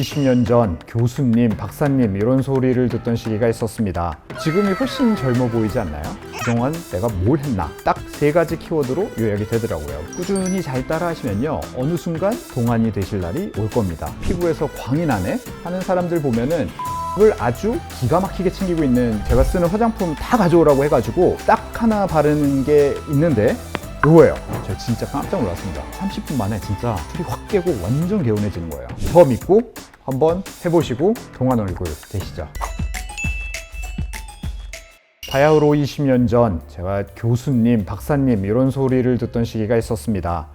20년 전 교수님, 박사님 이런 소리를 듣던 시기가 있었습니다. 지금이 훨씬 젊어 보이지 않나요? 그동안 내가 뭘 했나? 딱 3가지 키워드로 요약이 되더라고요. 꾸준히 잘 따라 하시면요, 어느 순간 동안이 되실 날이 올 겁니다. 피부에서 광이 나네? 하는 사람들 보면은 을 아주 기가 막히게 챙기고 있는, 제가 쓰는 화장품 다 가져오라고 해가지고 딱 하나 바르는 게 있는데 이거예요. 저 진짜 깜짝 놀랐습니다. 30분 만에 진짜 술이 확 깨고 완전 개운해지는 거예요. 저 믿고 한번 해보시고 동안 얼굴 되시죠. 바야흐로 20년 전 제가 교수님, 박사님 이런 소리를 듣던 시기가 있었습니다.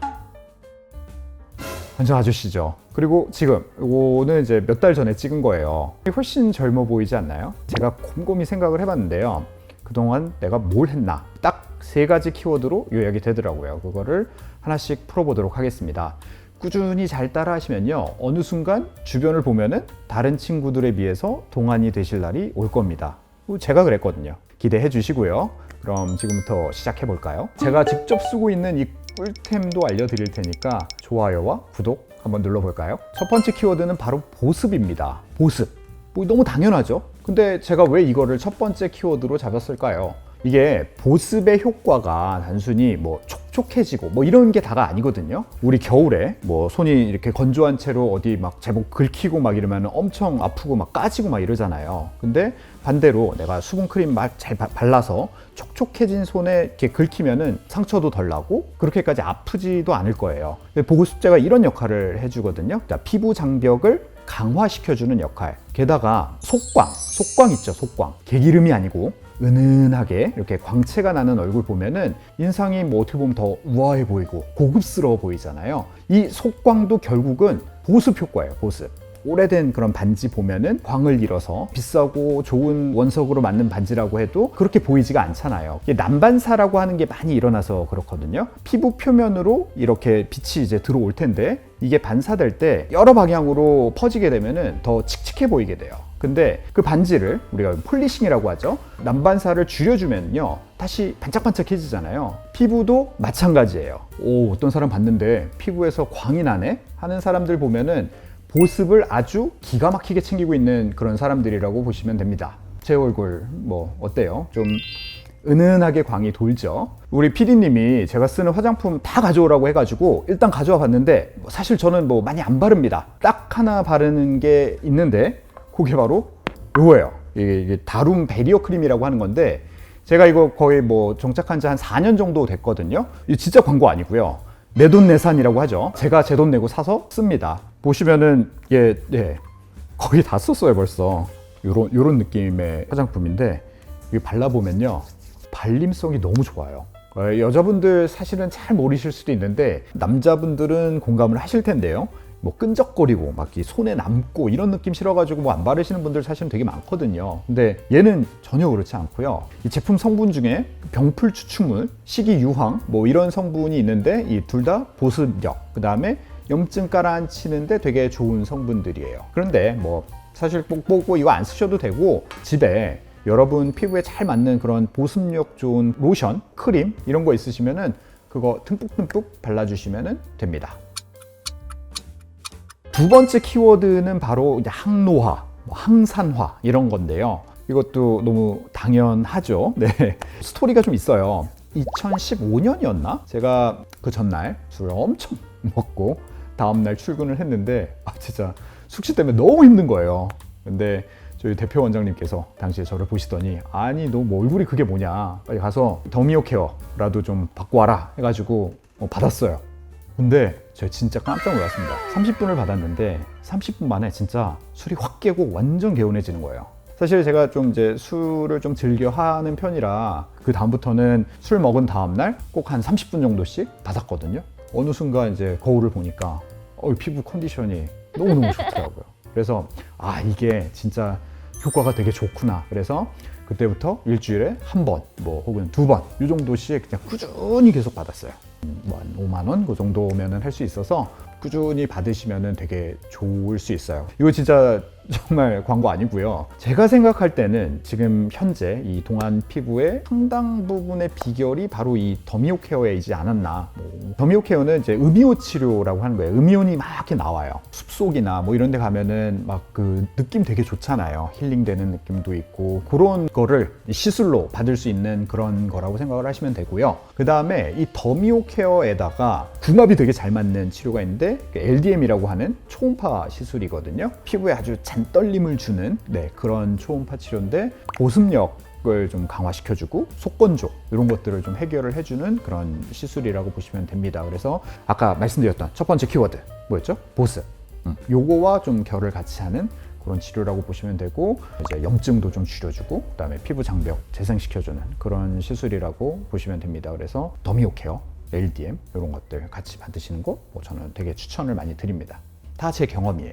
완전 아저씨죠. 그리고 지금 이거는 이제 몇 달 전에 찍은 거예요. 훨씬 젊어 보이지 않나요? 제가 곰곰이 생각을 해봤는데요. 그동안 내가 뭘 했나? 딱 3가지 키워드로 요약이 되더라고요. 그거를 하나씩 풀어보도록 하겠습니다. 꾸준히 잘 따라 하시면요, 어느 순간 주변을 보면은 다른 친구들에 비해서 동안이 되실 날이 올 겁니다. 제가 그랬거든요. 기대해 주시고요. 그럼 지금부터 시작해 볼까요? 제가 직접 쓰고 있는 이 꿀템도 알려드릴 테니까 좋아요와 구독 한번 눌러볼까요? 첫 번째 키워드는 바로 보습입니다. 보습. 뭐 너무 당연하죠? 근데 제가 왜 이거를 첫 번째 키워드로 잡았을까요? 이게 보습의 효과가 단순히 뭐 촉촉해지고 뭐 이런 게 다가 아니거든요. 우리 겨울에 뭐 손이 이렇게 건조한 채로 어디 막 제법 긁히고 막 이러면 엄청 아프고 막 까지고 막 이러잖아요. 근데 반대로 내가 수분크림 막 잘 발라서 촉촉해진 손에 이렇게 긁히면은 상처도 덜 나고 그렇게까지 아프지도 않을 거예요. 보습제가 이런 역할을 해주거든요. 자, 피부 장벽을 강화시켜주는 역할. 게다가 속광 있죠, 속광. 개기름이 아니고 은은하게 이렇게 광채가 나는 얼굴 보면은 인상이 뭐 어떻게 보면 더 우아해 보이고 고급스러워 보이잖아요. 이 속광도 결국은 보습 효과예요, 보습. 오래된 그런 반지 보면은 광을 잃어서 비싸고 좋은 원석으로 만든 반지라고 해도 그렇게 보이지가 않잖아요. 이게 난반사라고 하는 게 많이 일어나서 그렇거든요. 피부 표면으로 이렇게 빛이 이제 들어올 텐데 이게 반사될 때 여러 방향으로 퍼지게 되면은 더 칙칙해 보이게 돼요. 근데 그 반지를 우리가 폴리싱이라고 하죠. 난반사를 줄여주면요, 다시 반짝반짝해지잖아요. 피부도 마찬가지예요. 오, 어떤 사람 봤는데 피부에서 광이 나네? 하는 사람들 보면은 보습을 아주 기가 막히게 챙기고 있는 그런 사람들이라고 보시면 됩니다. 제 얼굴 뭐 어때요? 좀 은은하게 광이 돌죠. 우리 PD님이 제가 쓰는 화장품 다 가져오라고 해가지고 일단 가져와 봤는데 사실 저는 뭐 많이 안 바릅니다. 딱 하나 바르는 게 있는데 그게 바로 이거예요. 이게 다룸 베리어 크림이라고 하는 건데 제가 이거 거의 뭐 정착한 지 한 4년 정도 됐거든요. 이거 진짜 광고 아니고요. 내돈내산이라고 하죠. 제가 제 돈 내고 사서 씁니다. 보시면은 거의 다 썼어요 벌써. 요런 느낌의 화장품인데 이게 발라보면요, 발림성이 너무 좋아요. 여자분들 사실은 잘 모르실 수도 있는데 남자분들은 공감을 하실 텐데요. 뭐 끈적거리고 막 이 손에 남고 이런 느낌 싫어가지고 뭐 안 바르시는 분들 사실은 되게 많거든요. 근데 얘는 전혀 그렇지 않고요. 이 제품 성분 중에 병풀 추출물, 식이유황 뭐 이런 성분이 있는데 이 둘 다 보습력, 그 다음에 염증 깔아앉히는데 되게 좋은 성분들이에요. 그런데 뭐 사실 꼭 이거 안 쓰셔도 되고 집에 여러분 피부에 잘 맞는 그런 보습력 좋은 로션, 크림 이런 거 있으시면은 그거 듬뿍듬뿍 발라주시면 됩니다. 두 번째 키워드는 바로 이제 항노화, 항산화 이런 건데요. 이것도 너무 당연하죠. 네. 스토리가 좀 있어요. 2015년이었나? 제가 그 전날 술을 엄청 먹고 다음날 출근을 했는데 진짜 숙취 때문에 너무 힘든 거예요. 근데 저희 대표 원장님께서 당시에 저를 보시더니 아니 너 뭐 얼굴이 그게 뭐냐, 빨리 가서 더미오 케어라도 좀 받고 와라 해가지고 받았어요. 근데 제가 진짜 깜짝 놀랐습니다. 30분을 받았는데 30분 만에 진짜 술이 확 깨고 완전 개운해지는 거예요. 사실 제가 좀 이제 술을 좀 즐겨 하는 편이라 그 다음부터는 술 먹은 다음날 꼭 한 30분 정도씩 받았거든요. 어느 순간 이제 거울을 보니까 피부 컨디션이 너무너무 좋더라고요. 그래서 이게 진짜 효과가 되게 좋구나. 그래서 그때부터 일주일에 한 번, 뭐 혹은 2번 이 정도씩 그냥 꾸준히 계속 받았어요. 뭐 한 5만 원 그 정도면은 할 수 있어서 꾸준히 받으시면은 되게 좋을 수 있어요. 이거 진짜 정말 광고 아니고요. 제가 생각할 때는 지금 현재 이 동안 피부의 상당 부분의 비결이 바로 이 더미오 케어이지 않았나. 더미오 케어는 이제 음이온 치료라고 하는 거예요. 음이온이 막 이렇게 나와요. 숲속이나 뭐 이런 데 가면은 막 그 느낌 되게 좋잖아요. 힐링되는 느낌도 있고 그런 거를 시술로 받을 수 있는 그런 거라고 생각을 하시면 되고요. 그 다음에 이 더미오 케어에다가 궁합이 되게 잘 맞는 치료가 있는데 LDM이라고 하는 초음파 시술이거든요. 피부에 아주 잔떨림을 주는 그런 초음파 치료인데 보습력을 좀 강화시켜주고 속건조 이런 것들을 좀 해결을 해주는 그런 시술이라고 보시면 됩니다. 그래서 아까 말씀드렸던 첫 번째 키워드 뭐였죠? 보습. 요거와 좀 결을 같이 하는 그런 치료라고 보시면 되고 이제 염증도 좀 줄여주고 그다음에 피부 장벽 재생시켜주는 그런 시술이라고 보시면 됩니다. 그래서 더미오 케어, LDM 이런 것들 같이 받으시는 거 저는 되게 추천을 많이 드립니다. 다 제 경험이에요.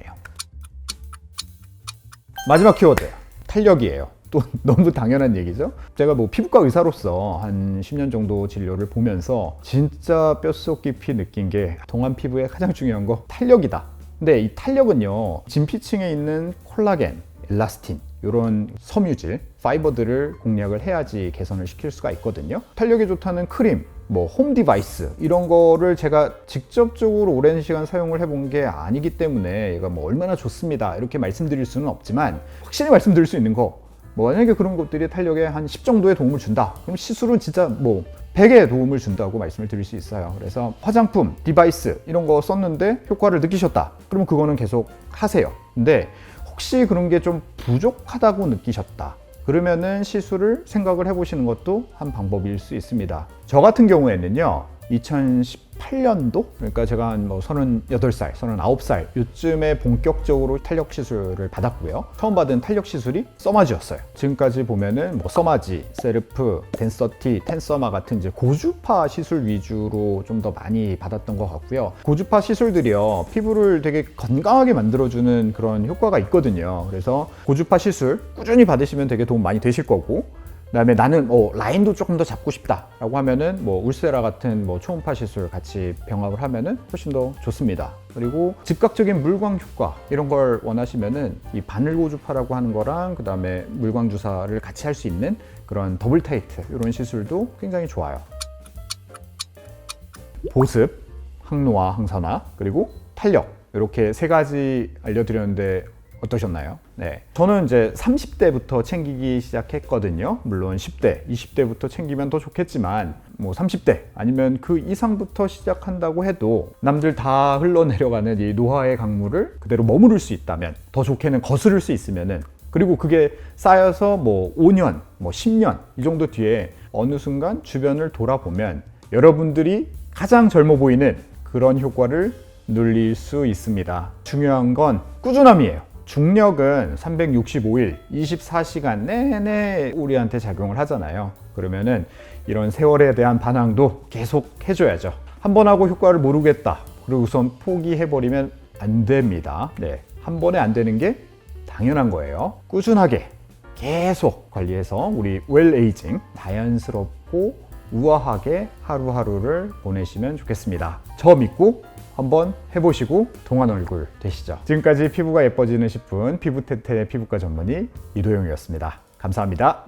마지막 키워드 탄력이에요. 또 너무 당연한 얘기죠. 제가 뭐 피부과 의사로서 한 10년 정도 진료를 보면서 진짜 뼛속 깊이 느낀 게 동안 피부의 가장 중요한 거 탄력이다. 근데 이 탄력은요, 진피층에 있는 콜라겐, 엘라스틴 이런 섬유질, 파이버들을 공략을 해야지 개선을 시킬 수가 있거든요. 탄력이 좋다는 크림, 뭐 홈 디바이스 이런 거를 제가 직접적으로 오랜 시간 사용을 해본 게 아니기 때문에 얘가 뭐 얼마나 좋습니다 이렇게 말씀드릴 수는 없지만 확실히 말씀드릴 수 있는 거 뭐 만약에 그런 것들이 탄력에 한 10 정도의 도움을 준다 그럼 시술은 진짜 뭐 100의 도움을 준다고 말씀을 드릴 수 있어요. 그래서 화장품, 디바이스 이런 거 썼는데 효과를 느끼셨다 그러면 그거는 계속 하세요. 근데 혹시 그런 게 좀 부족하다고 느끼셨다 그러면은 시술을 생각을 해보시는 것도 한 방법일 수 있습니다. 저 같은 경우에는요 2018년도 그러니까 제가 한 뭐 38살, 39살 요쯤에 본격적으로 탄력 시술을 받았고요. 처음 받은 탄력 시술이 써마지였어요. 지금까지 보면은 뭐 써마지, 세르프, 덴서티, 텐서마 같은 이제 고주파 시술 위주로 좀 더 많이 받았던 것 같고요. 고주파 시술들이요 피부를 되게 건강하게 만들어주는 그런 효과가 있거든요. 그래서 고주파 시술 꾸준히 받으시면 되게 도움 많이 되실 거고 그다음에 나는 라인도 조금 더 잡고 싶다라고 하면은 뭐 울세라 같은 뭐 초음파 시술 같이 병합을 하면은 훨씬 더 좋습니다. 그리고 즉각적인 물광 효과 이런 걸 원하시면은 이 바늘 고주파라고 하는 거랑 그다음에 물광 주사를 같이 할 수 있는 그런 더블 타이트 이런 시술도 굉장히 좋아요. 보습, 항노화, 항산화 그리고 탄력 이렇게 세 가지 알려드렸는데 어떠셨나요? 네, 저는 이제 30대부터 챙기기 시작했거든요. 물론 10대, 20대부터 챙기면 더 좋겠지만 뭐 30대 아니면 그 이상부터 시작한다고 해도 남들 다 흘러내려가는 이 노화의 강물을 그대로 머무를 수 있다면 더 좋게는 거스를 수 있으면은 그리고 그게 쌓여서 뭐 5년, 뭐 10년 이 정도 뒤에 어느 순간 주변을 돌아보면 여러분들이 가장 젊어 보이는 그런 효과를 누릴 수 있습니다. 중요한 건 꾸준함이에요. 중력은 365일 24시간 내내 우리한테 작용을 하잖아요. 그러면은 이런 세월에 대한 반항도 계속 해줘야죠. 한 번 하고 효과를 모르겠다 그리고 우선 포기해버리면 안 됩니다. 네, 한 번에 안 되는 게 당연한 거예요. 꾸준하게 계속 관리해서 우리 웰 에이징 자연스럽고 우아하게 하루하루를 보내시면 좋겠습니다. 저 믿고 한번 해보시고 동안 얼굴 되시죠. 지금까지 피부가 예뻐지는 10분 피부테테 피부과 전문의 이도영이었습니다. 감사합니다.